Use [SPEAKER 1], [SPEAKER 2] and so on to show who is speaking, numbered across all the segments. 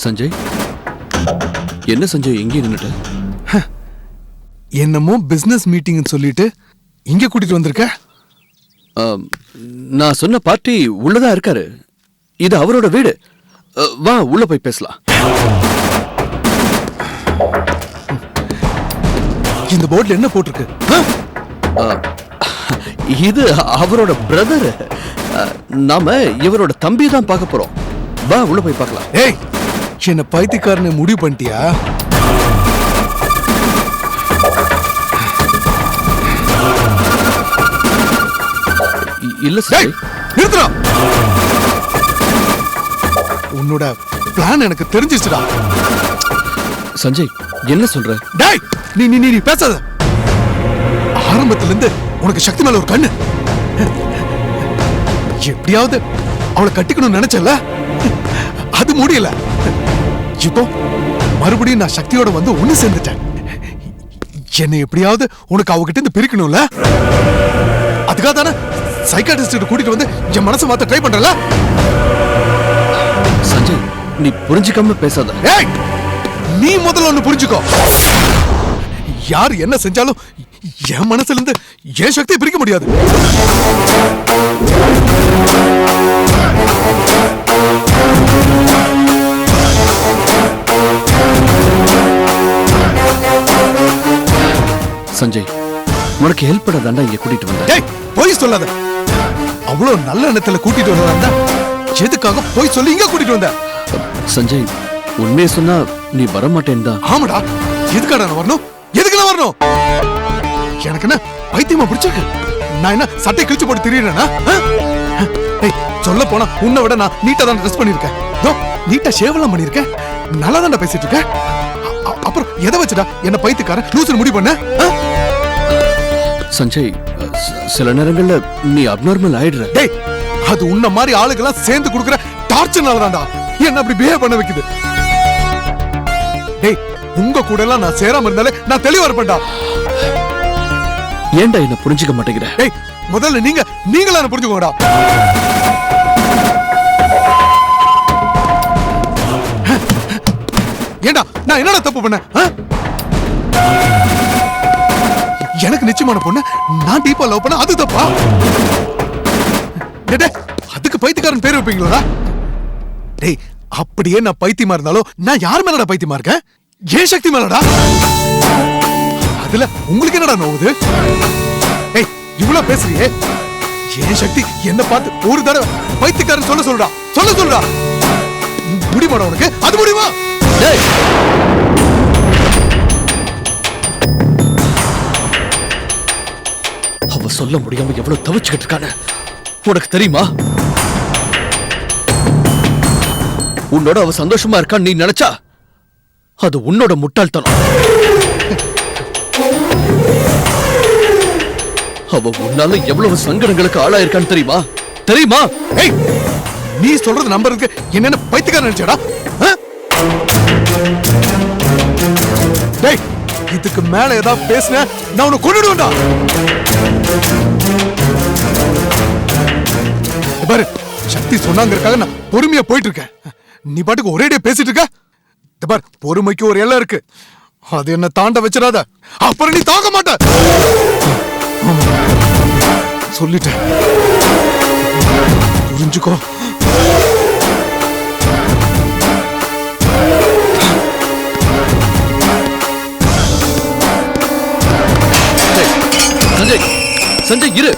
[SPEAKER 1] சஞ்சய், என்ன சஞ்சய் எங்கே நின்னுட்ட?
[SPEAKER 2] என்னமோ பிசினஸ் மீட்டிங் சொல்லிட்டு இங்க கூட்டிட்டு வந்திருக்க.
[SPEAKER 1] நான் சொன்ன பார்ட்டி உள்ளதா இருக்காரு. இது அவரோட வீடு. வா உள்ள போய் பேசலாம்.
[SPEAKER 2] இந்த போர்ட்ல என்ன போட்டிருக்கு?
[SPEAKER 1] இது அவரோட பிரதர். நாம இவரோட தம்பி தான் பார்க்க போறோம். வா உள்ள போய் பார்க்கலாம்.
[SPEAKER 2] ஏய், என்ன பைத்தியக்காரனை முடிவு பண்ணிட்டியா?
[SPEAKER 1] இல்ல சார்,
[SPEAKER 2] நிறுத்துறா. உன்னோட பிளான் எனக்கு தெரிஞ்சிச்சுடா.
[SPEAKER 1] சஞ்சய், என்ன சொல்ற?
[SPEAKER 2] டேய், நீ நீ நீ பேசாத. ஆரம்பத்துல இருந்து உனக்கு சக்தி மேல ஒரு கண்ணு. எப்படியாவது அவளை கட்டிக்கணும்னு நினைச்சல, அது முடியல. இப்போ மறுபடியும் நான் சக்தியோட வந்து ஒண்ணு சேர்ந்துட்டேன். என்னை எப்படியாவது உனக்கு அவகிட்ட இருந்து பிரிக்கணும்ல, அதுக்காக தானே சைக்காட்ரிஸ்ட் கூட்டிட்டு வந்து என் மனசை மாத்த ட்ரை பண்றல.
[SPEAKER 1] சஞ்சய், நீ புரிஞ்சுக்காம பேசாத.
[SPEAKER 2] ஏய், நீ முதல்ல ஒண்ணு புரிஞ்சுக்கோ. யார் என்ன செஞ்சாலும் என் மனசுல இருந்து என் சக்தியை பிரிக்க முடியாது.
[SPEAKER 1] சஞ்சய், உனக்கு ஹெல்ப் பண்ண தாண்டா இங்க கூட்டிட்டு வந்தேன்.
[SPEAKER 2] டேய், போய் சொல்லாத. அவ்வளவு நல்ல எண்ணத்துல கூட்டிட்டு வந்தா எதுக்காக போய் சொல்லி இங்க கூட்டிட்டு வந்த?
[SPEAKER 1] சஞ்சய், உண்மையை சொன்னா நீ வர மாட்டேன் தான்.
[SPEAKER 2] ஆமாடா, எதுக்காடா நான் வரணும்? எதுக்கு நான் வரணும்? எனக்கு என்ன பைத்தியமா பிடிச்சிருக்கு? நான் என்ன சட்டை கிழிச்சு போட்டு திரியறேனா? சொல்ல போனா உன்னை விட நான் நீட்டா தான் ட்ரெஸ் பண்ணிருக்கேன். நீட்டா ஷேவெல்லாம் பண்ணிருக்கேன். நல்லா தான் பேசிட்டு இருக்கேன். அப்புறம் எதை வச்சுடா என்ன பைத்தியக்காரன் லூசர் முடிவு பண்ண?
[SPEAKER 1] சஞ்சய், சில நேரங்கள்ல நீ அப்நார்மல் ஆயிடுற.
[SPEAKER 2] டேய், அது உன்ன மாதிரி ஆளுக்கெல்லாம் சேர்ந்து கொடுக்குற டார்ச்சர்னால தான்டா என்ன அப்படி பிஹேவ் பண்ண வைக்குது. டேய், உங்க கூட எல்லாம் நான் சேராம இருந்தாலே நான் தெளிவா இருப்பேன்டா.
[SPEAKER 1] ஏன்டா என்ன புரிஞ்சுக்க மாட்டேங்கிற?
[SPEAKER 2] டேய், முதல்ல நீங்களா என்ன புரிஞ்சுக்கோங்கடா. ஏண்டா நான் என்னடா தப்பு பண்ண? எனக்கு நிச்சயமான பொண்ணு நான் டீப்பா லவ் பண்ண, அது தப்பா? அதுக்கு பைத்தியக்காரன் பேர் வைப்பீங்களா? டேய், அப்படியே நான் பைத்தியமா இருந்தாலும் நான் யார் மேலடா பைத்தியமா இருக்கேன்? ஏன் சக்தி மேலடா. அதுல உங்களுக்கு என்னடா நோவுது? ஏய், இவ்வளவு பேசுறியே, ஏன் சக்தி என்ன பார்த்து ஒரு தடவை பைத்தியக்காரன் சொல்லுடா. முடியுமாடா உனக்கு? அது முடியுமா?
[SPEAKER 1] டேய், அவ சொல்ல முடியாம எவ்வளவு தவிச்சுக்கிட்டு இருக்கானு உனக்கு தெரியுமா? உன்னோட அவ சந்தோஷமா இருக்கான்னு நீ நினைச்சா அது உன்னோட முட்டாள்தனம். அவ உன்னால எவ்வளவு சங்கடங்களுக்கு ஆளாயிருக்கான்னு தெரியுமா?
[SPEAKER 2] ஏய், நீ சொல்றது நம்பருக்கு என்னென்ன பைத்தியக்காரன் நினைச்சடா? டேய், இதுக்கு மேல ஏதாவது பேசுன நான் உன்னை கொன்னுடுவேன்டா. பாரு, சக்தி சொன்னாங்கறதுக்காக நான் பொறுமையா போயிட்டு இருக்கேன். நீ பாட்டுக்கு ஒரேடியா பேசிட்டு இருக்க. பாரு, பொறுமைக்கு ஒரு எல்லை இருக்கு. அது என்ன தாண்ட வச்சிடாத, அப்புறம் நீ தாங்க மாட்ட. சொல்லிட்டேன், புரிஞ்சுக்கோ.
[SPEAKER 1] சஞ்சய், இரு.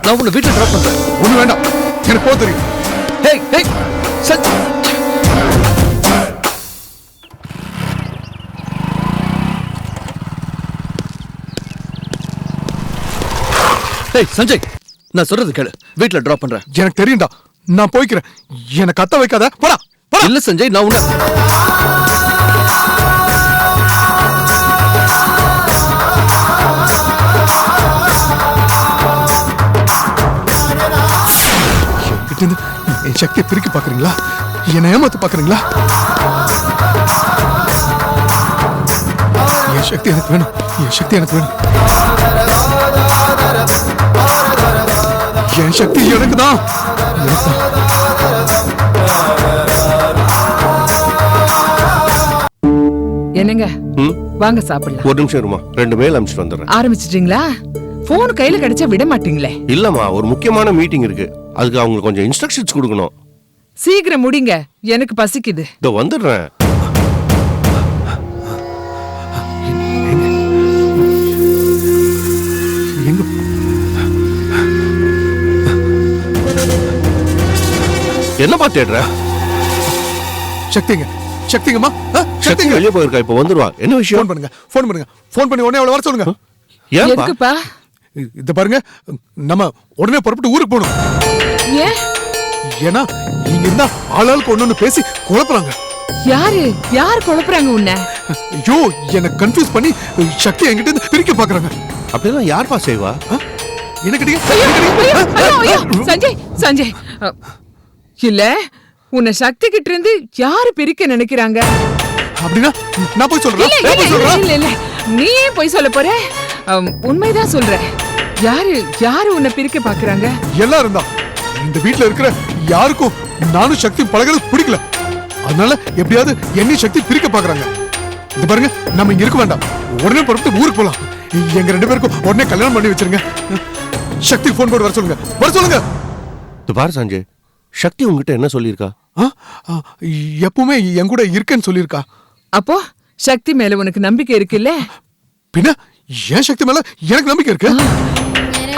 [SPEAKER 1] நான் உன்னை வீட்டுல டிராப் பண்றேன்.
[SPEAKER 2] ஒண்ணு வேண்டாம், எனக்கு போக தெரியும்.
[SPEAKER 1] ஹேய், சஞ்சய். சஞ்சய், நான் சொல்றது கேளு. வீட்டுல டிராப் பண்றேன்.
[SPEAKER 2] எனக்கு தெரியும்டா, நான் போய்க்கிறேன். என்ன கத்த வைக்காத, போடா.
[SPEAKER 1] இல்ல சஞ்சய், நான் உன்னை
[SPEAKER 2] என் சக்தியை பிரிக்க பாக்குறீங்களா? என்னை ஏமாத்த பாக்குறீங்களா? என் சக்தி எனக்கு வேணும். என் சக்தி எனக்கு வேணும். என் சக்தி எனக்கு தான்.
[SPEAKER 3] வாங்க சாப்பிடலாம்.
[SPEAKER 4] ஒரு நிமிஷம் இருமா, 2 மெயில் அனுப்பிச்சிட்டு வந்துடுறேன்.
[SPEAKER 3] ஆரம்பிச்சிட்டீங்களா? போன் கையில கிடைச்சா விட மாட்டீங்களே.
[SPEAKER 4] இல்லம்மா, ஒரு முக்கியமான மீட்டிங் இருக்கு, அதுக்கு அவங்க கொஞ்சம் இன்ஸ்ட்ரக்ஷன்ஸ் கொடுக்கணும்.
[SPEAKER 3] சீக்கிரம் முடிங்க, எனக்கு பசிக்குது.
[SPEAKER 4] இதோ வந்துடுறேன். என்னப்பா தேடுற?
[SPEAKER 2] சக்திங்க, சக்திங்கம்மா,
[SPEAKER 4] சக்தி வெளியே போயிருக்கா, இப்ப வந்துருவா. என்ன விஷயம்?
[SPEAKER 2] ஃபோன் பண்ணுங்க, ஃபோன் பண்ணுங்க, ஃபோன் பண்ணி உடனே அவளை வர சொல்லுங்க.
[SPEAKER 4] ஏன்பா?
[SPEAKER 3] எதுக்குப்பா?
[SPEAKER 2] இத பாருங்க, நம்ம உடனே புறப்பட்டு ஊருக்கு போகணும்.
[SPEAKER 3] ஏன்?
[SPEAKER 2] ஏன்னா இங்க இருந்தா ஆளாளுக்கு ஒண்ணு பேசி குழப்பறாங்க.
[SPEAKER 3] யார் குழப்பறாங்க உன்னை?
[SPEAKER 2] ஐயோ, என்ன கன்ஃபியூஸ் பண்ணி சக்தி என்கிட்ட இருந்து பிரிக்க பாக்குறாங்க.
[SPEAKER 4] அப்படிலாம் யார்ப்பா செய்வா?
[SPEAKER 3] சஞ்சய், சஞ்சய், இல்ல உன்னை சக்தி கிட்ட இருந்து யாரு பிரிக்க நினைக்கிறாங்க?
[SPEAKER 2] அப்படின்னா நான் போய் சொல்றேன்.
[SPEAKER 3] இல்ல இல்ல, நீ ஏன் போய் சொல்ல போற? உண்மைதான் சொல்ற. யாரு உன்னை பிரிக்க பாக்குறாங்க?
[SPEAKER 2] எல்லாரும் தான். இந்த வீட்ல இருக்கிற யாருக்கும் நானும் சக்தி பழகிறது பிடிக்கல. அதனால எப்படியாவது என்னையும் சக்தி பிரிக்க பாக்குறாங்க. இது பாருங்க, நம்ம இங்க இருக்க வேண்டாம், உடனே புறப்பட்டு ஊருக்கு போலாம். எங்க 2 பேருக்கும் உடனே கல்யாணம் பண்ணி வச்சிருங்க. சக்தி போன் போட்டு வர சொல்லுங்க, வர சொல்லுங்க.
[SPEAKER 4] இது பாரு சஞ்சய், சக்தி உங்ககிட்ட என்ன சொல்லியிருக்கா?
[SPEAKER 2] எப்பவுமே என் கூட இருக்கேன்னு சொல்லியிருக்கா.
[SPEAKER 3] அப்போ சக்தி மேல உனக்கு நம்பிக்கை இருக்குல்ல?
[SPEAKER 2] பின்ன ஏன் சக்தி மேல எனக்கு நம்பிக்கை இருக்கு.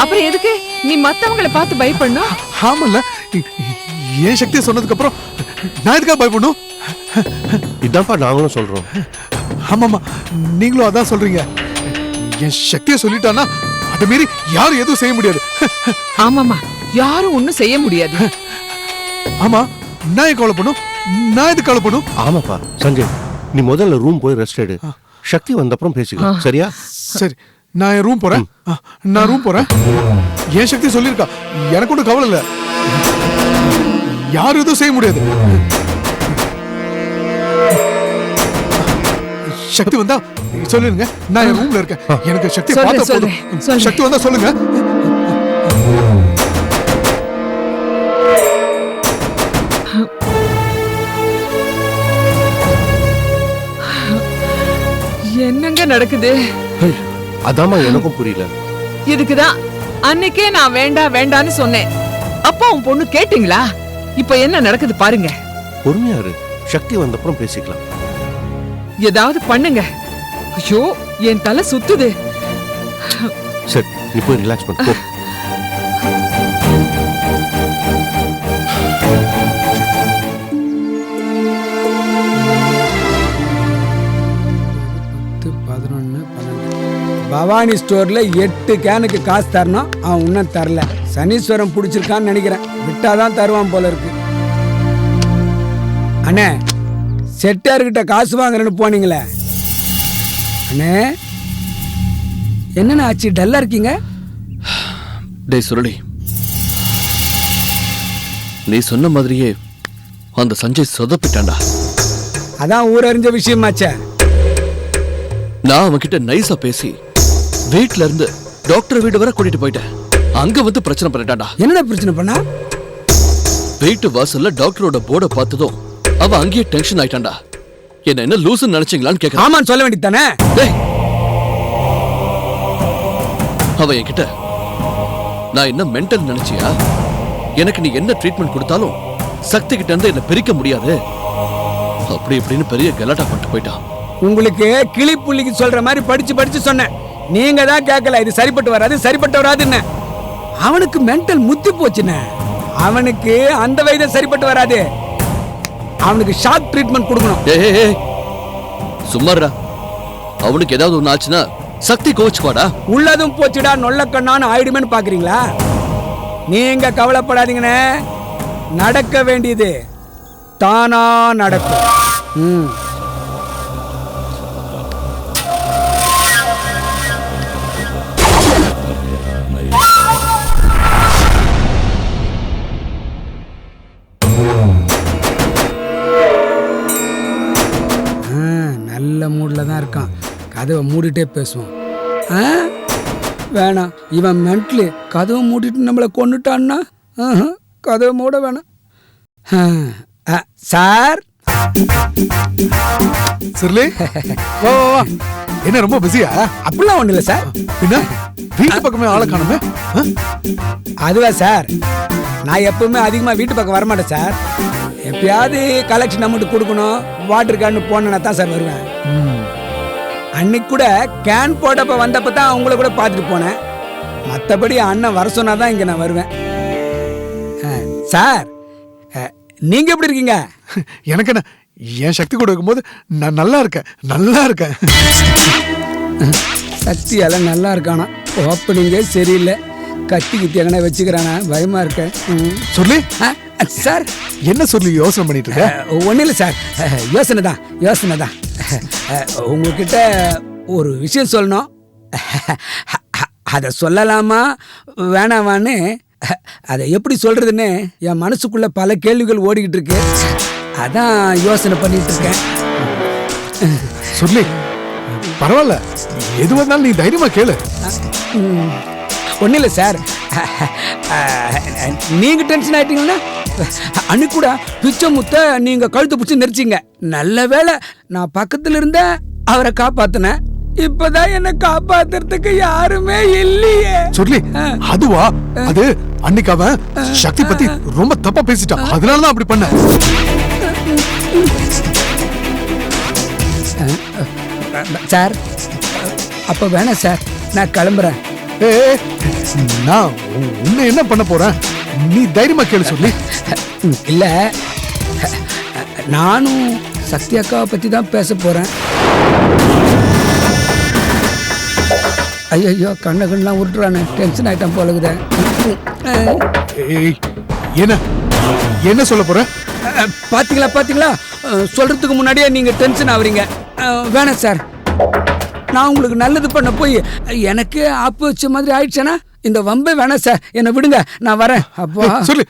[SPEAKER 3] அப்புறம் எதுக்கு நீ மத்தவங்களை பார்த்து பயப்படணும்?
[SPEAKER 2] ஆமல்ல, ஏன் சக்தியை சொன்னதுக்கு அப்புறம் நான் எதுக்காக பயப்படணும்?
[SPEAKER 4] இதான்ப்பா நாங்களும் சொல்றோம்.
[SPEAKER 2] ஆமாமா, நீங்களும் அதான் சொல்றீங்க. என் சக்தியை சொல்லிட்டானா அதை மீறி யாரும் எதுவும் செய்ய முடியாது.
[SPEAKER 3] ஆமாமா, யாரும் ஒண்ணும் செய்ய முடியாது.
[SPEAKER 2] ஆமா, நான் கவலைப்படும், நான் எது கவலைப்படும்?
[SPEAKER 4] ஆமாப்பா சஞ்சய், நீ முதல்ல ரூம் போய் ரெஸ்ட் எடு, சக்தி வந்த அப்புறம் பேசிக்கலாம், சரியா?
[SPEAKER 2] சரி, நான் என் ரூம் போறேன். நான் ரூம் போறேன். ஏன் சக்தி சொல்லியிருக்கா, எனக்கு ஒன்றும் கவலை இல்லை, யாரும் எதுவும் செய்ய முடியாது. சக்தி வந்தா சொல்லுங்க, நான் என் ரூம்ல இருக்கேன். எனக்கு சக்தி பார்த்தா போதும். சக்தி வந்தா சொல்லுங்க.
[SPEAKER 3] என்னங்க நடக்குது?
[SPEAKER 4] அதாம்மா எனக்கும் புரியல.
[SPEAKER 3] இதுக்குதான் அன்னைக்கே நான் வேண்டான்னு சொன்னேன். அப்பா உன் பொண்ணு கேட்டீங்களா? இப்ப என்ன நடக்குது பாருங்க.
[SPEAKER 4] பொறுமையா இரு, சக்தி வந்த அப்புறம் பேசிக்கலாம்.
[SPEAKER 3] ஏதாவது பண்ணுங்க. ஐயோ, என் தலை சுத்துது.
[SPEAKER 4] சரி, நீ போய் ரிலாக்ஸ் பண்ணு போ.
[SPEAKER 5] பவானி ஸ்டோர்ல 8 கேனுக்கு காசு தரணும், அவன் இன்னும் தரல. சனீஸ்வரம் பிடிச்சிருக்கான்னு நினைக்கிறேன், விட்டாதான் தருவான் போல இருக்கு. அண்ணே, செட்டார்கிட்ட காசு வாங்குறேன்னு போனீங்களே அண்ணே, என்னண்ணா ஆச்சு, டல்லா இருக்கீங்க?
[SPEAKER 1] டேய் சுரளி, நீ சொன்ன மாதிரியே அந்த சஞ்சய் சொதப்பிட்டான்டா.
[SPEAKER 5] அதான் ஊரறிஞ்ச விஷயமாச்சே.
[SPEAKER 1] நான் அவன்கிட்ட நைஸா பேசி வீட்ல இருந்து டாக்டர் வீடு வரை கூட்டிட்டு போயிட்டேன். அங்க வந்து பிரச்சனை பண்ணிட்டான்டா.
[SPEAKER 5] என்ன பிரச்சனை பண்ணா?
[SPEAKER 1] வீட்டு வாசல்ல டாக்டரோட போர்டை பார்த்ததும் அவன் அங்கேயே டென்ஷன் ஆயிட்டான்டா. என்ன லூசுன்னு நினைச்சீங்களான்னு கேட்க.
[SPEAKER 5] ஆமான்னு சொல்ல வேண்டியதானே?
[SPEAKER 1] அவன் என்கிட்ட, நான் என்ன மென்டல் நினைச்சியா, எனக்கு நீ என்ன ட்ரீட்மெண்ட் கொடுத்தாலும் சக்தி கிட்ட இருந்து என்ன பிரிக்க முடியாது அப்படி இப்படின்னு பெரிய கலாட்டா பண்ணிட்டு போயிட்டான்.
[SPEAKER 5] உங்களுக்கு கிளி புள்ளிக்கு சொல்ற மாதிரி படிச்சு சொன்னேன், நீங்க தான் கேட்கல. இது சரிப்பட்டு வராதுன்னு. அவனுக்கு மென்டல் முத்தி போச்சுன்னு. அவனுக்கு அந்த வயது சரிப்பட்டு வராது. அவனுக்கு ஷாக் ட்ரீட்மெண்ட் கொடுக்கணும்.
[SPEAKER 1] சும்மாடா, அவனுக்கு ஏதாவது ஒண்ணு ஆச்சுன்னா சக்தி கோச்சுக்குவாடா.
[SPEAKER 5] உள்ளதும் போச்சுடா நொல்ல கண்ணான்னு ஆயிடுமேன்னு பாக்குறீங்களா? நீங்க கவலைப்படாதீங்கன்னு, நடக்க வேண்டியது தானா நடக்கும். நல்ல மூடில் தான் இருக்கான். கதவை மூடிட்டே பேசுவோம். வேணாம், இவன் மென்ட்லி கதவை மூடிட்டு நம்மளை கொண்டுட்டான்னா கதவை மூட வேணாம். சார்
[SPEAKER 2] சிர்லி வா வா வா என்ன ரொம்ப பிஸியா
[SPEAKER 5] அப்படிலாம் ஒண்ணு இல்ல சார்.
[SPEAKER 2] பின்ன வீட்டு பக்கமே ஆளை காணுமே
[SPEAKER 5] அதுவா சார், நான் எப்பவுமே அதிகமா வீட்டு பக்கம் வரமாட்டேன் சார். எப்பயாவது கலெக்ஷன் அமௌண்ட் கொடுக்கணும், வாட்டர் கேன் போனா தான் சார் வருவேன். அன்னைக்கு கூட கேன் போட்டப்ப வந்தப்ப தான் உங்களை கூட பார்த்துட்டு போனேன். மற்றபடி அண்ணன் வர சொன்னாதான் இங்க நான் வருவேன். சார் நீங்க எப்படி இருக்கீங்க?
[SPEAKER 2] எனக்கு என்ன, என் சக்தி கூட இருக்கும்போது நான் நல்லா இருக்கேன்.
[SPEAKER 5] சக்தி எல்லாம் நல்லா இருக்கானா? ஓப்பனிங்கே சரியில்லை. கத்தி கித்தி எங்கன்னா வச்சுக்கிறானா? பயமா இருக்கேன்.
[SPEAKER 2] சொல்லி
[SPEAKER 5] சார்
[SPEAKER 2] என்ன சொல்லி யோசனை பண்ணிட்டு இருக்க?
[SPEAKER 5] ஒன்றும் இல்லை சார், யோசனை தான். உங்ககிட்ட ஒரு விஷயம் சொல்லணும். அதை சொல்லலாமா வேணாமான்னு, அதை எப்படி சொல்றதுன்னு என் மனசுக்குள்ள பல கேள்விகள் ஓடிக்கிட்டு இருக்கு. அதான் யோசனை பண்ணிட்டு இருக்கேன்.
[SPEAKER 2] சொல்லி பரவாயில்ல, எது வந்தாலும் நீ தைரியமா கேளு.
[SPEAKER 5] ஒன்றும் இல்லை சார், நீங்க டென்ஷன் ஆயிட்டீங்கன்னா அன்னைக்கு கூட பிச்சை முத்த நீங்க கழுத்து பிடிச்சி நெரிச்சிங்க. நல்ல வேளை நான் பக்கத்துல இருந்த அவரை காப்பாத்தினேன். இப்பதான் என்ன காப்பாத்துறதுக்கு யாருமே இல்லையே.
[SPEAKER 2] சொல்லி அதுவா? அது அன்னைக்கு அவன் சக்தி பத்தி ரொம்ப தப்பா பேசிட்டான், அதனாலதான் அப்படி பண்ண.
[SPEAKER 5] சார் அப்ப வேணாம் சார், நான் கிளம்புறேன்.
[SPEAKER 2] நான் உன்னை என்ன பண்ண போறேன்? நீ தைரியமா கேளு சொல்லி.
[SPEAKER 5] இல்ல, நானும் சக்தி அக்காவை பத்தி தான் பேச போறேன். ஐயோ கண்ணெல்லாம் உருட்டுறானே, டென்ஷன் ஆயிட்டான் போலகுத.
[SPEAKER 2] என்ன சொல்ல போற?
[SPEAKER 5] பாத்தீங்களா, சொல்றதுக்கு முன்னாடியே நீங்க டென்ஷன் ஆவறீங்க. வேணாம் சார், நான் உங்களுக்கு நல்லது பண்ண போய் எனக்கு ஆப்பு வச்ச மாதிரி ஆயிடுச்சேனா? இந்த வம்பே வேணாம் சார், என்னை விடுங்க, நான் வரேன். அப்பா
[SPEAKER 2] சொல்லு.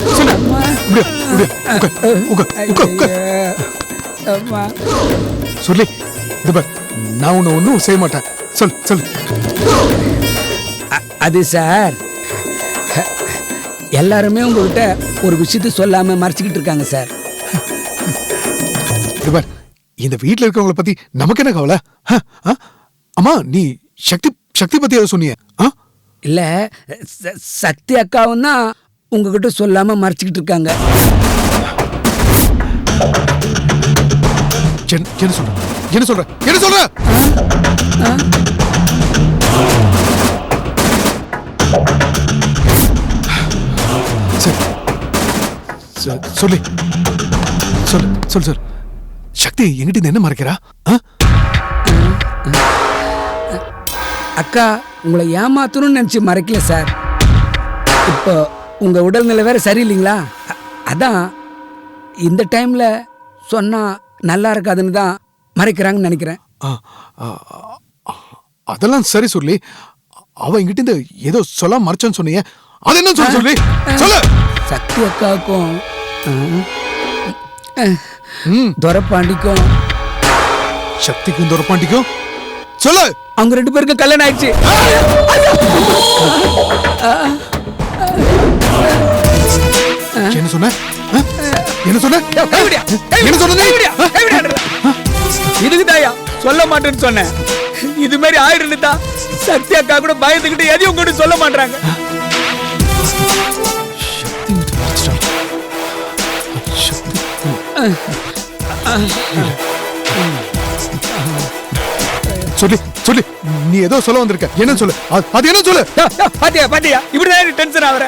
[SPEAKER 2] சொல்லி நான் உன்னை ஒன்னும் செய்ய மாட்டேன். சொல்லு.
[SPEAKER 5] அது சார், எல்லாருமே உங்ககிட்ட ஒரு விஷயத்த சொல்லாம மறைச்சிக்கிட்டு இருக்காங்க சார்.
[SPEAKER 2] இந்த வீட்டுல இருக்கவங்கள பத்தி நமக்கு என்ன கவலை? அம்மா, நீ சக்தி பத்தி ஏதோ சொன்னிய?
[SPEAKER 5] இல்ல, சக்தி அக்காவும் தான் உங்ககிட்ட சொல்லாம மறைச்சிக்கிட்டு இருக்காங்க.
[SPEAKER 2] என்ன சொல்ற? சொல்லு. சக்தி என்கிட்ட என்ன மறைக்கிறா?
[SPEAKER 5] அக்கா உங்களை ஏமாத்தணும்னு நினைச்சு மறைக்கல சார். இப்போ உங்க உடல்நிலை வேற சரியில்லைங்களா? அதான் இந்த டைம்ல சொன்னா நல்லா இருக்காதுன்னு தான் மறைக்கிறாங்கன்னு நினைக்கிறேன்.
[SPEAKER 2] அதெல்லாம் சரி சொல்லி, அவ என்கிட்ட ஏதோ சொல்ல மறைச்சான்னு சொன்னீங்க, அது என்ன சொல்லு.
[SPEAKER 5] சக்தி அக்காவுக்கும் துரப்பாண்டிக்கும்,
[SPEAKER 2] சக்திக்கும் துரப்பாண்டிக்கும் சொல்லு.
[SPEAKER 5] அவங்க 2 பேருக்கும் கல்யாணம் ஆயிடுச்சு.
[SPEAKER 2] என்ன சொன்ன?
[SPEAKER 5] இதுக்கு தாயா சொல்ல மாட்டேன்னு சொன்னேன். இது மாதிரி ஆயிடுன்னு சக்தி அக்கா கூட பயந்துகிட்டு எதையும் கூட சொல்ல மாட்டாங்க.
[SPEAKER 2] சொல்லி நீ ஏதோ சொல்ல வந்திருக்க, என்ன சொல்லு. அது என்ன சொல்லு.
[SPEAKER 5] பாத்தியா இப்படிதான் டென்ஷன் ஆவற.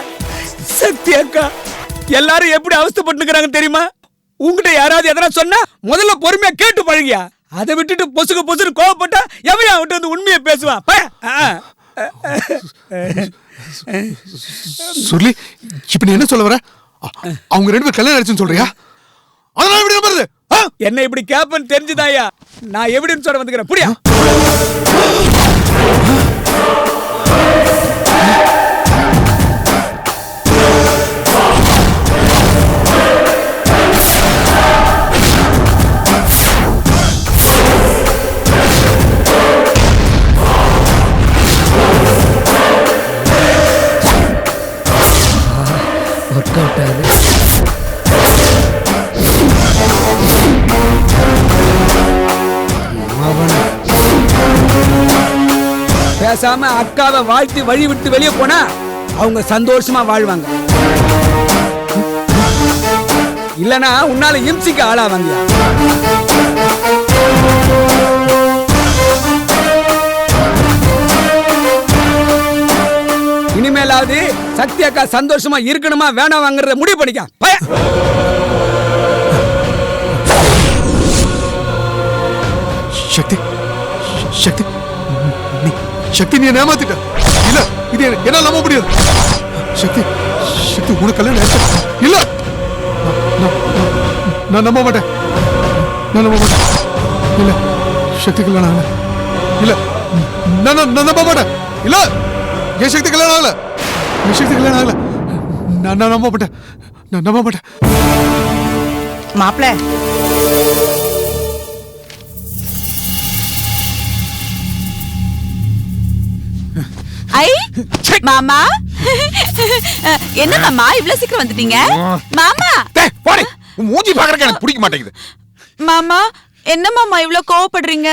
[SPEAKER 5] சக்தி அக்கா எல்லாரும் எப்படி அவஸ்தைப்பட்டுக்கிறாங்க தெரியுமா? உங்ககிட்ட யாராவது எதனா சொன்னா முதல்ல பொறுமையா கேட்டு பழகியா. அதை விட்டுட்டு பொசுக்கு கோவப்பட்டா எவையா விட்டு வந்து உண்மையை பேசுவான்.
[SPEAKER 2] சொல்லி இப்ப நீ என்ன சொல்ல வர? அவங்க 2 பேரும் கல்யாணம் ஆயிடுச்சுன்னு சொல்றியா? அதனால எப்படி நம்புறது?
[SPEAKER 5] என்ன இப்படி கேப்பன்னு தெரிஞ்சுதாயா நான் எப்படின்னு சொல்ல வந்துக்கிறேன். புரியா? ஒர்க் அவுட் ஆகுது. பேசாம அக்காவை வாழ்த்து வழி விட்டு வெளியே போனா அவங்க சந்தோஷமா வாழ்வாங்க. இல்லனா உன்னால இம்சிக்கு ஆளாவாங்க. இனிமேலாவது சக்தி அக்கா சந்தோஷமா இருக்கணுமா வேணாம் வாங்குறத முடிவு பண்ணிக்க.
[SPEAKER 2] சக்தி சக்தி நீ சக்தி நீ ஏமாத்திட்ட. இல்ல இது என்னால நம்ப முடியாது. சக்தி சக்தி உனக்கு கல்யாணம் ஆயிடுச்சு. இல்ல நான் நம்ப மாட்டேன். நான் நம்ப மாட்டேன். இல்ல சக்தி கல்யாணம் ஆகல. இல்ல நான் நம்ப மாட்டேன். இல்ல என் சக்தி கல்யாணம் ஆகல. என் சக்தி கல்யாணம் ஆகல. நான் நம்ப மாட்டேன். நான் நம்ப மாட்டேன்.
[SPEAKER 6] மாப்பிள ஐ மாமா என்ன மாமா இவ்வளவு சீக்கிரம் வந்துட்டீங்க? மாமா
[SPEAKER 7] போடி, மூஞ்சி பாக்குறதுக்கு எனக்கு பிடிக்க மாட்டேங்குது.
[SPEAKER 6] மாமா என்ன மாமா இவ்வளவு கோவப்படுறீங்க?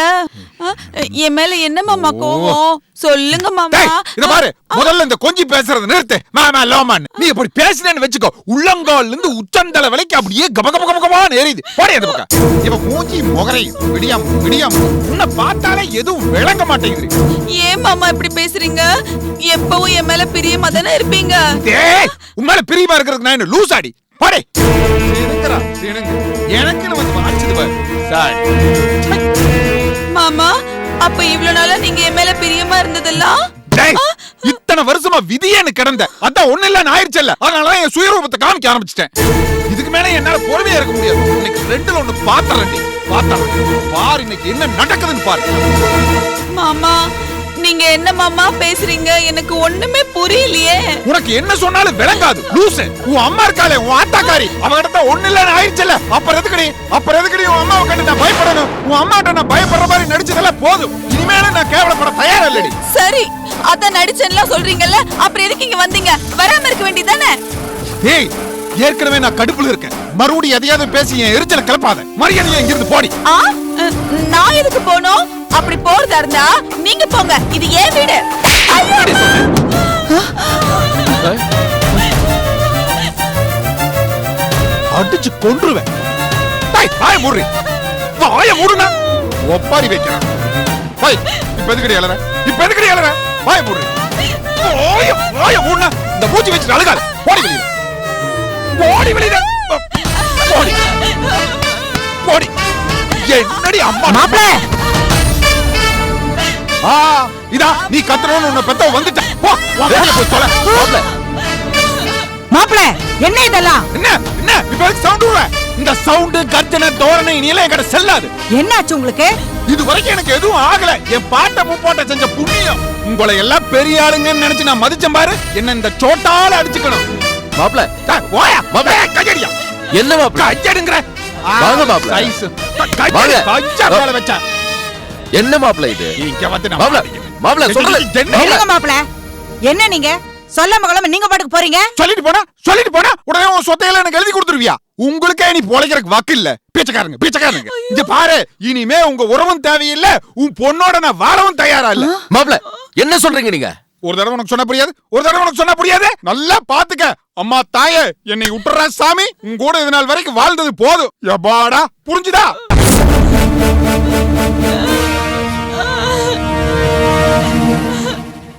[SPEAKER 6] என் மேல என்ன மாமா கோவம் சொல்லுங்க மாமா.
[SPEAKER 7] இத பாரு, முதல்ல இந்த கொஞ்சி பேசுறத நிறுத்து. மாமா லோமான் நீ இப்படி பேசினேன்னு வெச்சுக்கோ, உள்ளங்கால்ல இருந்து உச்சந்தலை வரைக்கும் அப்படியே கபகபகபகமான்னு ஏறிது. போடி அந்த பக்கம். இவ மூஞ்சி முகரை விடியாம் விடியாம் உன்னை பார்த்தாலே எதுவும் விளங்க மாட்டேங்குது.
[SPEAKER 6] ஏன் மாமா இப்படி பேசுறீங்க? எப்பவும் என் மேல பிரியமா தானே இருப்பீங்க.
[SPEAKER 7] டேய், உன் மேல பிரியமா இருக்கிறதுக்கு நான் என்ன லூசாடி? போடி. எனக்குன்னு வந்து வாச்சுது பாரு. சாரி.
[SPEAKER 6] மாமா அப்ப இவ்வளவு நாளா நீங்க என் மேல பிரியமா இருந்ததெல்லாம்
[SPEAKER 7] இத்தனை வருஷமா விதியேன்னு கிடந்த அதான் ஒண்ணு இல்ல ஆயிருச்சல்ல. அதனாலதான் என் சுயரூபத்தை காமிக்க ஆரம்பிச்சிட்டேன். இதுக்கு மேல என்னால பொறுமையா இருக்க முடியாது. இன்னைக்கு ரெண்டுல ஒண்ணு பாத்திரண்டி பாரு, இன்னைக்கு என்ன நடக்குதுன்னு பாரு.
[SPEAKER 6] மாமா நீங்க என்ன மாமா பேசுறீங்க? எனக்கு ஒண்ணுமே புரியலையே.
[SPEAKER 7] உனக்கு என்ன சொன்னாலும் விளங்காது லூசு. உன் அம்மா இருக்காளே, உன் ஆத்தாக்காரி, அவகிட்ட ஒண்ணு இல்லன்னு ஆயிடுச்சல்ல. அப்புறம் எதுக்குடி உன் அம்மாவை கண்டு நான் பயப்படணும்? உன் அம்மாட்ட நான் பயப்படுற மாதிரி நடிச்சதெல்லாம் போதும். இனிமேல நான் கேவலப்பட தயாரா இல்லடி.
[SPEAKER 6] சரி அத நடிச்சேன்லாம் சொல்றீங்கல்ல, அப்புறம் எதுக்கு இங்க வந்தீங்க? வராம இருக்க வேண்டியதானே?
[SPEAKER 7] ஏய், ஏற்கனவே நான் கடுப்புல இருக்கேன். மறுபடியும் எதையாவது பேசி என் எரிச்சல கிளப்பாத. மரியாதையா இங்கிருந்து போடி.
[SPEAKER 6] நான் எதுக்கு போகணும்? அப்படி போறதா இருந்தா நீங்க போங்க, இது ஏன் வீடு.
[SPEAKER 7] அடிச்சு கொன்றுவேன். வாய மூடு. வாய மூடுனா ஒப்பாரி வைக்கிறான். இப்ப எதுக்கடி அலற? வாய மூடு. வாய மூடுனா இந்த மூச்சு வச்சு அழுகாத. போடி வெளியில. போடி. என்னடி அம்மா
[SPEAKER 6] மாப்ள
[SPEAKER 7] இதா நீ கத்துறன்னு உன்னை பெத்த வந்துட்ட. போ போய் தொலை.
[SPEAKER 6] மாப்ள என்ன இதெல்லாம்?
[SPEAKER 7] என்ன இப்ப சவுண்ட் விடுற? இந்த சவுண்ட் கர்ஜனை தோரணை நீல என்கிட்ட செல்லாது.
[SPEAKER 6] என்னாச்சு உங்களுக்கு?
[SPEAKER 7] இது வரைக்கும் எனக்கு எதுவும் ஆகல. என் பாட்ட முப்பாட்ட செஞ்ச புண்ணியம். உங்களை எல்லாம் பெரிய ஆளுங்கன்னு நினைச்சு நான் மதிச்சேன் பாரு. என்ன இந்த சோட்டால அடிச்சுக்கணும்.
[SPEAKER 1] மாப்ள
[SPEAKER 7] ஓயா மாப்ள கையடியா.
[SPEAKER 1] என்ன மாப்ள
[SPEAKER 7] கையடிங்கற?
[SPEAKER 1] வாங்க மாப்ள.
[SPEAKER 7] சைஸ் கையா மேல வச்சா.
[SPEAKER 1] என்ன மாப்ள இது?
[SPEAKER 7] இங்க வந்து
[SPEAKER 1] மாப்ள சொல்லுங்க.
[SPEAKER 6] என்னங்க மாப்ள? என்ன நீங்க சொல்லாம கொள்ளாம நீங்க பாட்டுக்கு போறீங்க?
[SPEAKER 7] சொல்லிட்டு போனா உடனே உன் சொத்தையில எனக்கு எழுதி கொடுத்துருவியா? உங்களுக்கே நீ பொழைக்கிறதுக்கு வக்கு இல்ல. பீச்சக்காரங்க இங்க பாரு, இனிமே உங்க உறவும் தேவையில்லை. உன் பொண்ணோட நான் வாழவும் தயாரா இல்ல.
[SPEAKER 1] மாப்ள என்ன சொல்றீங்க நீங்க?
[SPEAKER 7] ஒரு தடவை உனக்கு சொன்னா புரியாது. நல்லா பாத்துக்க. அம்மா தாயே, என்னை விட்டுறா சாமி. உன் கூட இது நாள் வரைக்கும் வாழ்ந்தது போதும். எப்பாடா புரிஞ்சுதா?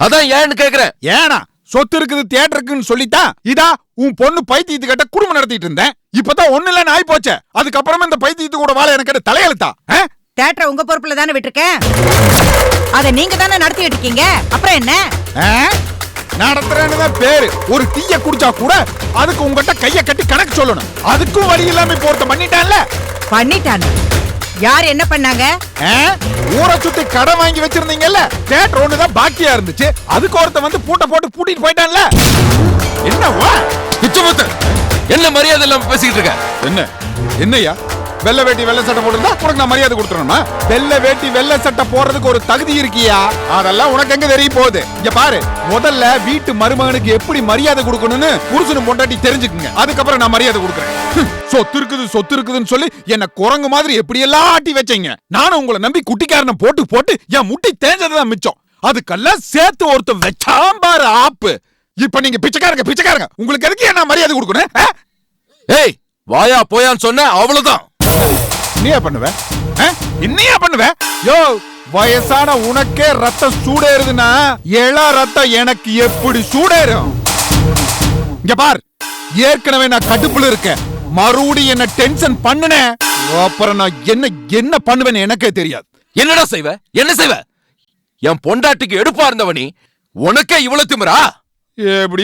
[SPEAKER 1] அதான் ஏன்னு கேக்குறேன்.
[SPEAKER 7] ஏனா சொத்து இருக்குது தியேட்டருக்குன்னு சொல்லிட்டா இதா உன் பொண்ணு பைத்தியத்துக்கிட்ட குடும்பம் நடத்திட்டு இருந்தேன். இப்பதான் ஒண்ணு இல்லன்னு ஆயி போச்சே. அதுக்கப்புறமா இந்த பைத்தியத்து கூட வாழ எனக்கு தலையெழுத்தா?
[SPEAKER 6] தியேட்டர் உங்க பொறுப்புல தானே விட்டுருக்கேன். அத நீங்க தானே நடத்திட்டு இருக்கீங்க. அப்புறம் என்ன?
[SPEAKER 7] நடத்துறேன்னு பேரு. ஒரு டீய குடிச்சா கூட அதுக்கு உங்ககிட்ட கைய கட்டி கணக்கு சொல்லணும். அதுக்கும் வழி இல்லாம போர்த்த பண்ணிட்டான்.
[SPEAKER 6] யார் என்ன பண்ணாங்க?
[SPEAKER 7] ஊரை சுத்தி கடை வாங்கி வச்சிருந்தீங்கல்ல, தியேட்டர் ஒண்ணுதான் பாக்கியா இருந்துச்சு. அதுக்கு ஒருத்த வந்து பூட்ட போட்டு பூட்டிட்டு போயிட்டான்ல. என்னவா
[SPEAKER 1] பிச்சமுத்து, என்ன மரியாதை இல்லாம பேசிக்கிட்டு இருக்க?
[SPEAKER 7] என்னையா வெள்ளை வேட்டி வெள்ளை சட்டை போட்டுருந்தா உனக்கு நான் மரியாதை கொடுத்துறேமா? வெள்ளை வேட்டி வெள்ளை சட்டை போறதுக்கு ஒரு தகுதி இருக்கியா? அதெல்லாம் உனக்கு எங்க தெரிய போகுது? இங்க பாரு, முதல்ல வீட்டு மருமகனுக்கு எப்படி மரியாதை கொடுக்கணும்னு புருஷனும் பொண்டாட்டி தெரிஞ்சுக்குங்க. அதுக்கப்புறம் நான் மரியாதை கொடுக்குறேன். சொத்து இருக்குதுன்னு சொல்லி என்ன குரங்கு மாதிரி எப்படி எல்லாம் ஆட்டி வச்சீங்க. நானும் உங்களை நம்பி குட்டிக்காரனை போட்டு என் முட்டி தேஞ்சதுதான் மிச்சம். அதுக்கெல்லாம் சேர்த்து ஒருத்தன் வச்சாம்பாரு ஆப்பு. இப்ப நீங்க பிச்சைக்காரங்க உங்களுக்கு எதுக்கு என்ன மரியாதை கொடுக்கணும்?
[SPEAKER 1] ஏய் வாயா போயான்னு சொன்ன அவ்வளவுதான்.
[SPEAKER 7] நீயா பண்ணுவ? என்னையா பண்ணுவ? யோ வயசான உனக்கே ரத்தம் சூடேறுதுன்னா இள ரத்தம் எனக்கு எப்படி சூடேறும்? இங்க பார், ஏற்கனவே நான் கடுப்புல இருக்கேன். மறுபடியும் என்ன டென்ஷன் பண்ணுனேன், அப்புறம் நான் என்ன பண்ணுவேன்னு எனக்கே தெரியாது.
[SPEAKER 1] என்னடா செய்வ? என்ன செய்வ? என் பொண்டாட்டிக்கு எடுப்பா இருந்தவனி உனக்கே இவ்வளவு திமிரா?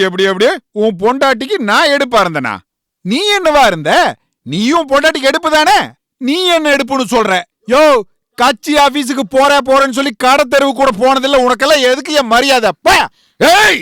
[SPEAKER 7] எப்படி உன் பொண்டாட்டிக்கு நான் எடுப்பா இருந்தனா? நீ என்னவா இருந்த? நீயும் பொண்டாட்டிக்கு எடுப்பு தானே? நீ என்ன எடுப்புன்னு சொல்ற? யோ கட்சி ஆபீஸுக்கு போறேன்னு சொல்லி கடை தெருவு கூட போனதில்ல. உனக்கெல்லாம் எதுக்கு என் மரியாதை?
[SPEAKER 1] ஏய்